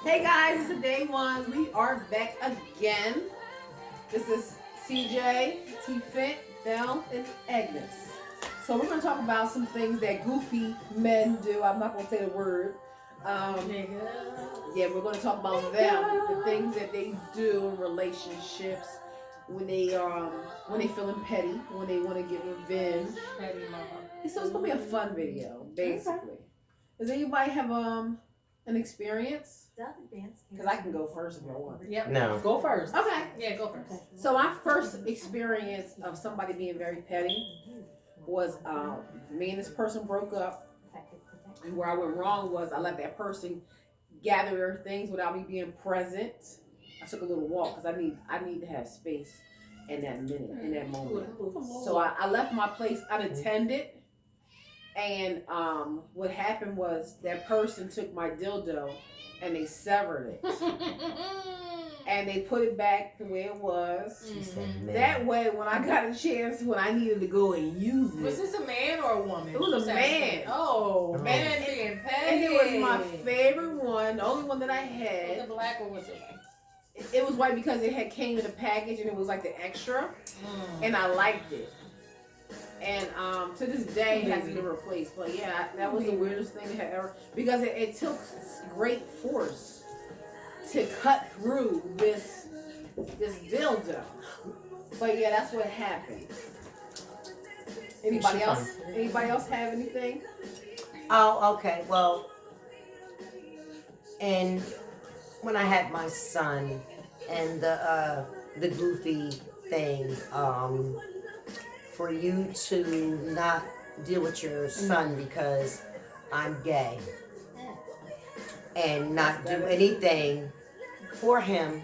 Hey guys, it's the day ones. We are back again. This is CJ, T Fit, Del, and Agnes. So we're gonna talk about some things that goofy men do. I'm not gonna say the word. Yeah, we're gonna talk about them, the things that they do in relationships when they feeling petty, when they want to get revenge. Petty mama. So it's gonna be a fun video, basically. Does anybody have an experience? Because I can go first if I want. Yep. No. Go first. Okay. Yeah, go first. So my first experience of somebody being very petty was me and this person broke up, and where I went wrong was I let that person gather their things without me being present. I took a little walk because I need to have space in that minute, in that moment. So I left my place unattended, and what happened was that person took my dildo and they severed it. And they put it back the way it was. She said, man. That way, when I got a chance, when I needed to go and use it. Was this a man or a woman? It was a man. Oh, A man man. being petty. And it was my favorite one, the only one that I Was had. it black or was it white? It was white because it had came in a package and it was like the extra. And I liked it. And to this day, it hasn't been replaced. But yeah, that was the weirdest thing that had ever, because it took great force to cut through this dildo. But yeah, that's what happened. Anybody else? Anybody else have anything? Oh, okay. Well, and when I had my son and the goofy thing, for you to not deal with your son because I'm gay and not do anything for him,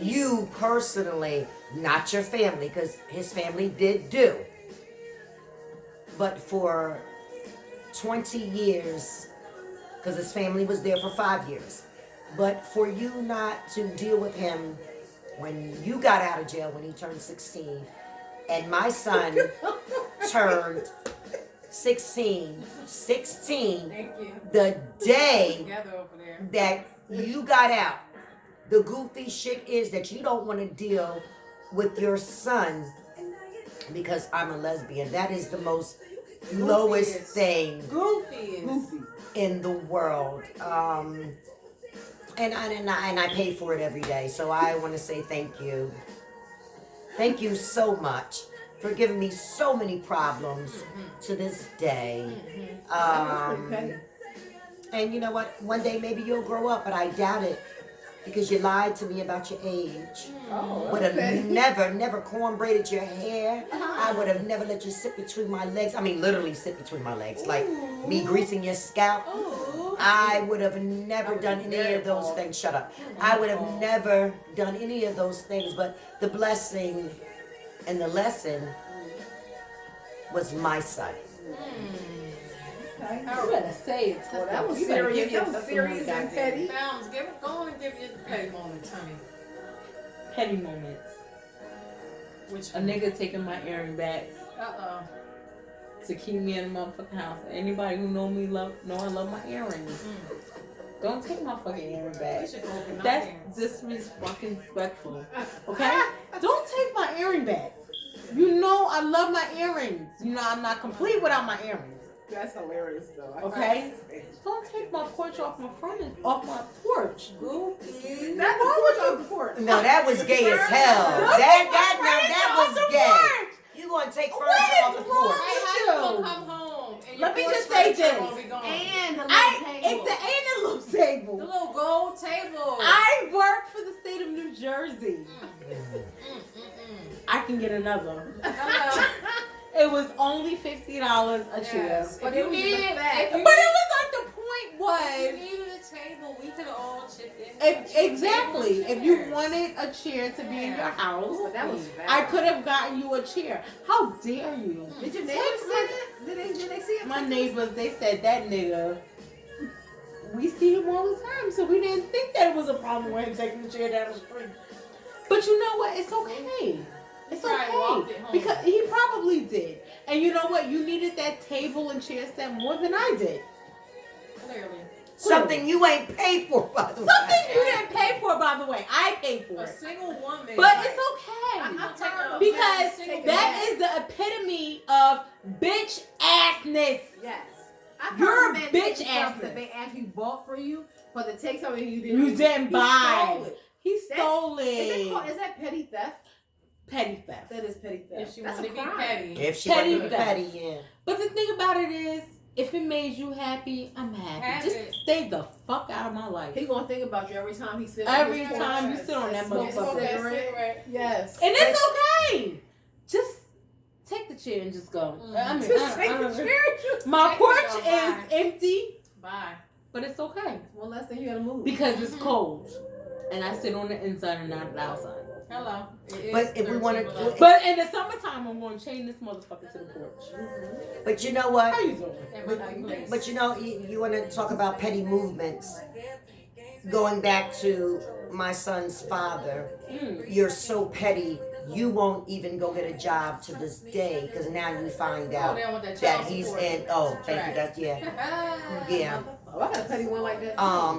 you personally, not your family, because his family did do. But for 20 years, because his family was there for 5 years. But for you not to deal with him when you got out of jail, when he turned 16, and my son turned 16 Thank you. the day Together over there. that you got out. The goofy shit is that you don't want to deal with your son because I'm a lesbian. That is the most lowest thing Goofy. in the world. And I pay for it every day. So I want to say thank you. Thank you so much for giving me so many problems to this day. And you know what? One day maybe you'll grow up, but I doubt it because you lied to me about your age. Oh, Would have okay. never corn braided your hair. I would have never let you sit between my legs. I mean, literally sit between my legs, like me greasing your scalp. I would have never done any of those things. Shut up. I would have never done any of those things, but the blessing and the lesson was my son. Okay. You better say it. Well, that was You better serious. give your That was testimony, serious and goddamn. petty. Bounds, go on and give your petty moments, honey. Petty moments. Which A nigga taking my earring back Uh-oh. to keep me in the motherfucking house. Anybody who know me know I love my earrings. Don't take my fucking earring We back. should go open our That's hands. disrespectful. Okay? Don't take my earring back. You know I love my earrings. You know I'm not complete without my earrings. That's hilarious, though. Okay? Don't take my porch off my porch. Goofy. That's the porch. No, that was gay as hell. That was gay. You gonna take furniture off the porch? Hey, how you gonna come home? And your Let me porch just say furniture this. gonna be gone? And the little It's table. ain't a little The table. little gold table. I work for the state of New Jersey. I can get another. Hello. It was only $50 a chair. Yes. But If it you was needed, the fact. if you But it was like the point if was you needed a table, we could have all chipped in. exactly if you Chairs. wanted a chair to be in your house, But that was I could have gotten you a chair. How dare you? Did your neighbors say that? Did they see it? My neighbors, they said that nigga. We see him all the time, so we didn't think that it was a problem with him taking the chair down the street. But you know what? It's okay. It's Probably walked okay it home. because he probably did. And you know what? You needed that table and chair set more than I did. Clearly. something you ain't paid for, by the way. Something you didn't pay for, by the way. I paid for A it. single woman. But it's okay. Because Single that is the epitome of bitch assness. Yes. I've You're heard a men bitch take ass stuff that bitch. they actually bought for you, but to take something you You didn't he buy. stole it. He stole Is it. that petty theft? Petty theft. That is petty theft. If she That's wanted a to be crime. petty. If she Petty wanted to be theft. petty, yeah. But the thing about it is, if it made you happy, I'm happy. Have Just it. stay the fuck out of my life. He gonna think about you every time he sits. Every on his time you porch sit on that and smokes a motherfucker. cigarette. Yes. And it's okay. Just take the chair and just go. I mean, Just I take don't- the chair. my Take porch it, is bye. empty, Bye. but it's okay One less thing you gotta move. because it's cold, and I sit on the inside and not the outside. Hello. It is But if we wanna 13 below. But in the summertime, I'm going to chain this motherfucker to the porch. But you know what? How you doing? Everything place. But you know, you want to talk about petty movements. Going back to my son's father, you're so petty, you won't even go get a job to this day because now you find Oh, out they don't want that that child he's support. in. Oh, thank you. That yeah. Oh, I got a petty one like that.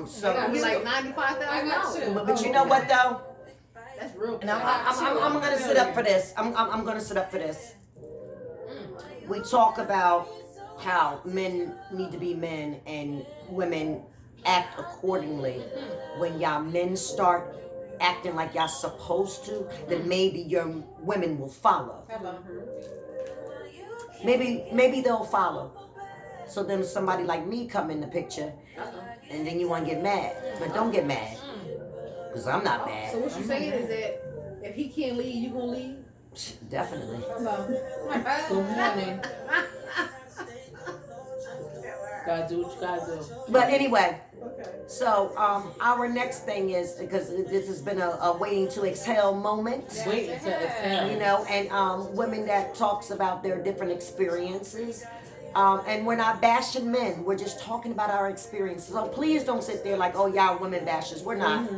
So I gotta be like I $95,000. got two. but you know what though? That's real. And I'm gonna sit up for this. I'm gonna sit up for this. We talk about how men need to be men and women act accordingly. When y'all men start acting like y'all supposed to, then maybe your women will follow. Hello. Maybe they'll follow. So then somebody like me come in the picture, and then you want to get mad, but don't get mad, cause I'm not mad. So what you saying is that if he can't leave, you gonna leave? Definitely. Good morning. Gotta do what you gotta do. But anyway. Okay. So our next thing is, because this has been a waiting to exhale moment, Wait until it's hell. you know, and women that talks about their different experiences. And we're not bashing men, we're just talking about our experiences. So please don't sit there like, oh, y'all women bashers. We're not.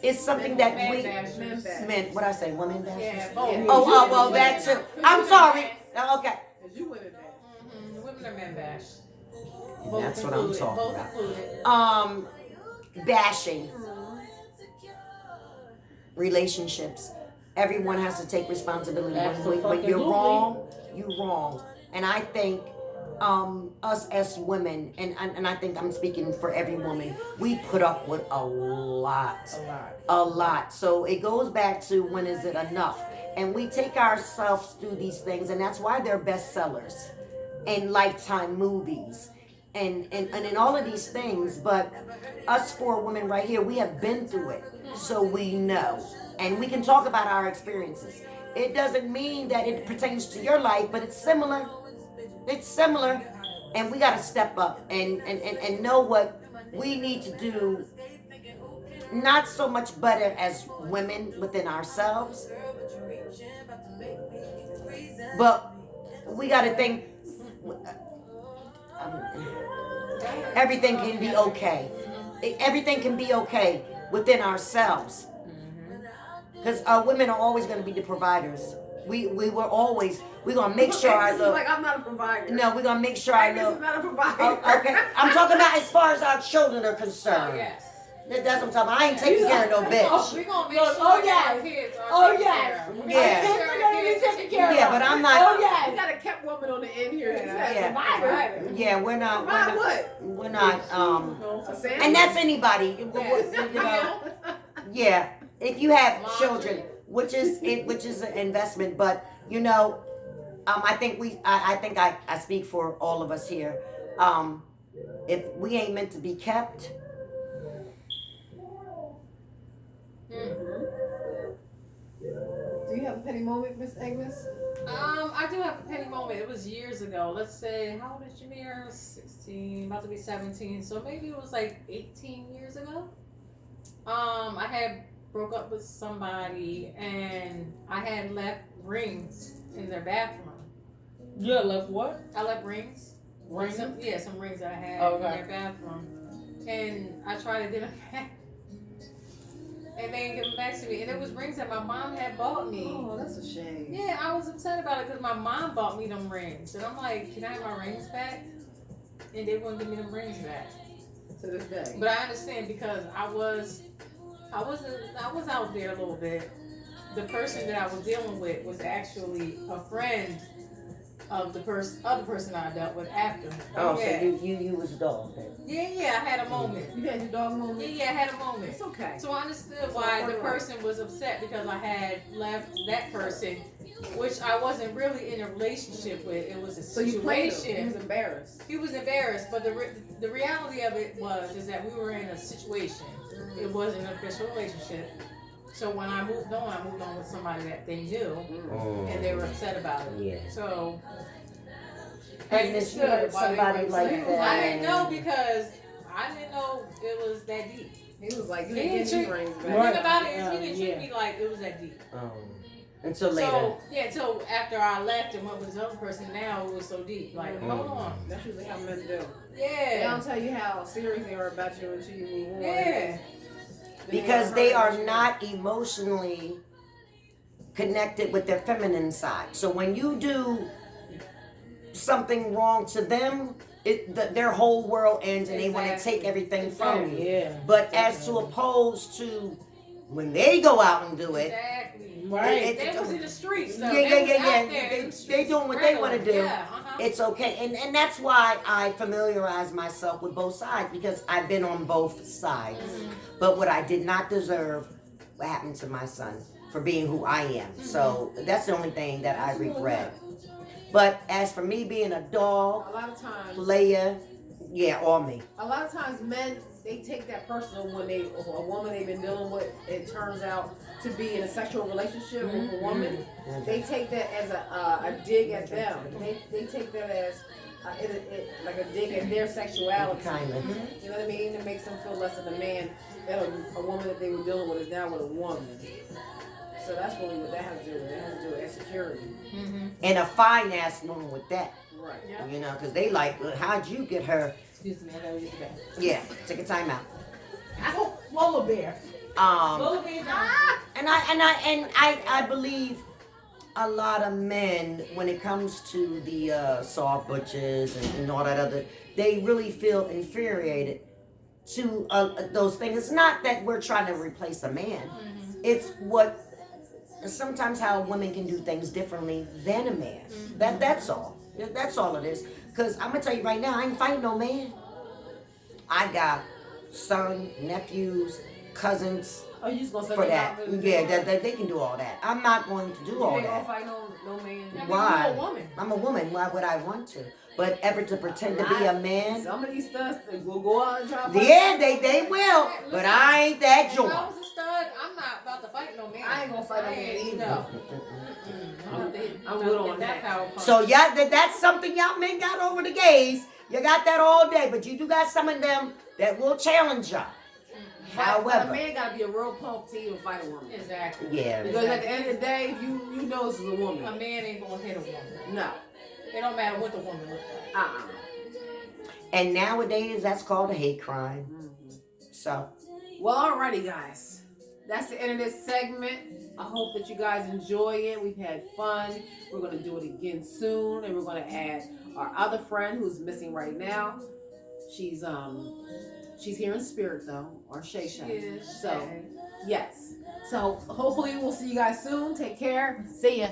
It's something that Man we bashers. men. What I say, women bashers? Yeah, both. Oh, that's it. I'm sorry. Okay. Cause you women back. The women are men bash. That's what I'm talking Both about. included. Bashing relationships. Everyone has to take responsibility. When you're wrong, you're wrong. And I think us as women, and I think I'm speaking for every woman, we put up with a lot. So it goes back to when is it enough? And we take ourselves through these things, and that's why they're bestsellers and Lifetime movies. And in all of these things, but us four women right here, we have been through it, so we know, and we can talk about our experiences. It doesn't mean that it pertains to your life, but it's similar. It's similar, and we got to step up and know what we need to do. Not so much better as women within ourselves, but we got to think. Everything can be okay. Everything can be okay within ourselves. Because women are always going to be the providers. We're going to make sure our Agnes is little... like, I'm not a provider. No, we're going to make sure our Agnes is little... not a provider. Oh, okay, I'm talking about as far as our children are concerned. Oh, yes. That's what I'm talking about. I ain't taking care of no bitch. We're going to make sure Oh, that yes. our kids are Oh, taken yes. care of. Yeah. Make sure our kids are taken care of. Yeah, but I'm not... Oh, You yes. got a kept woman on the end here. Yeah. Provider. Yeah, we're not... Provide what? We're not... A sandwich? And that's anybody. You know, yeah, if you have children, which is an investment, but you know, I think I speak for all of us here. If we ain't meant to be kept, Do you have a petty moment, Miss Agnes? I do have a petty moment. It was years ago. Let's say, how old is Jameer? 16, about to be 17. So maybe it was like 18 years ago. I had broke up with somebody and I had left rings in their bathroom. You left what? I left rings. Rings? Some rings that I had Okay. in their bathroom. And I tried to get them back. And they didn't give them back to me. And it was rings that my mom had bought me. Oh, that's a shame. Yeah, I was upset about it because my mom bought me them rings. And I'm like, can I have my rings back? And they wouldn't give me them rings back. to this day. But I understand because I was out there a little bit. The person that I was dealing with was actually a friend of the other person I dealt with after. Oh, yeah. so you was a dog then. Yeah, I had a moment. You had your dog moment? Yeah, I had a moment. It's okay. So I understood why the person was upset because I had left that person, which I wasn't really in a relationship with. It was a So you played him. He situation. was embarrassed. He was embarrassed, but the reality of it is that we were in a situation. It wasn't an official relationship. So when I moved on with somebody that they knew, and they were upset about it. Yeah. So And if you hurt somebody like that, I didn't know because I didn't know it was that deep. He was like, you He didn't didn't get any treat- brains The back. thing about it is he didn't Yeah. treat me like it was that deep. Until later. So yeah, so after I left and went with this other person, now it was so deep. Like, hold on. That's usually how men do. They Yeah. don't tell you how serious they are about you until you move on. Yeah. Because they are not emotionally connected with their feminine side. So when you do something wrong to them, their whole world ends and they want to take everything from you. Yeah. But as to opposed to when they go out and do it, Exactly. Right. They was in the streets though. Yeah, They yeah, was yeah, out yeah. there in They the streets doing what they wanna regular. do. Yeah, it's okay. And that's why I familiarize myself with both sides, because I've been on both sides. But what I did not deserve, what happened to my son for being who I am. So that's the only thing that I regret. But as for me being a dog, A lot of times, player, yeah, all me. a lot of times men, they take that personal when a woman they've been dealing with, it turns out to be in a sexual relationship with a woman. They take that as a dig at them. They take that as like a dig at their sexuality. Kind of. You know what I mean? It makes them feel less of a man that a woman that they were dealing with is now with a woman. So that's really what that has to do with. It has to do with insecurity. And a fine ass woman with that. Right. Yeah. You know, because they like, well, how'd you get her? Excuse me, I gotta use the bathroom. Yeah, take a time out. Oh, Lola Bear. Lola Bear's And I believe a lot of men, when it comes to the soft butches and all that other, they really feel infuriated to those things. It's not that we're trying to replace a man. It's sometimes how women can do things differently than a man. That's all. That's all it is. Because I'm gonna tell you right now, I ain't fighting no man. I got son, nephews, cousins. Oh, you just gonna say For they that, got to yeah, that they can do all that. I'm not going to do You all ain't gonna that. fight no man. Why? You're a woman. I'm a woman. Why would I want to? But ever to pretend to be a man? Some of these studs they will go out and try to fight. Yeah, they will. But I ain't that If I joint. was a stud, I'm not about to fight no man. I ain't gonna fight no man either. No. I'm good on that. Power punch. So yeah, that's something y'all men got over the gays. You got that all day, but you do got some of them that will challenge y'all. But a However, man gotta be a real punk to even fight a woman. Exactly. yeah. Because at the end of the day, you know this is a A woman. man ain't gonna hit a woman. No. It don't matter what the woman looks like. And nowadays, that's called a hate crime. Mhm. So, Well, alrighty, guys. That's the end of this segment. I hope that you guys enjoy it. We've had fun. We're gonna do it again soon, and we're gonna add our other friend who's missing right now. She's here in spirit though, or Shay She Shay. is. So yes. So hopefully we'll see you guys soon. Take care. See ya.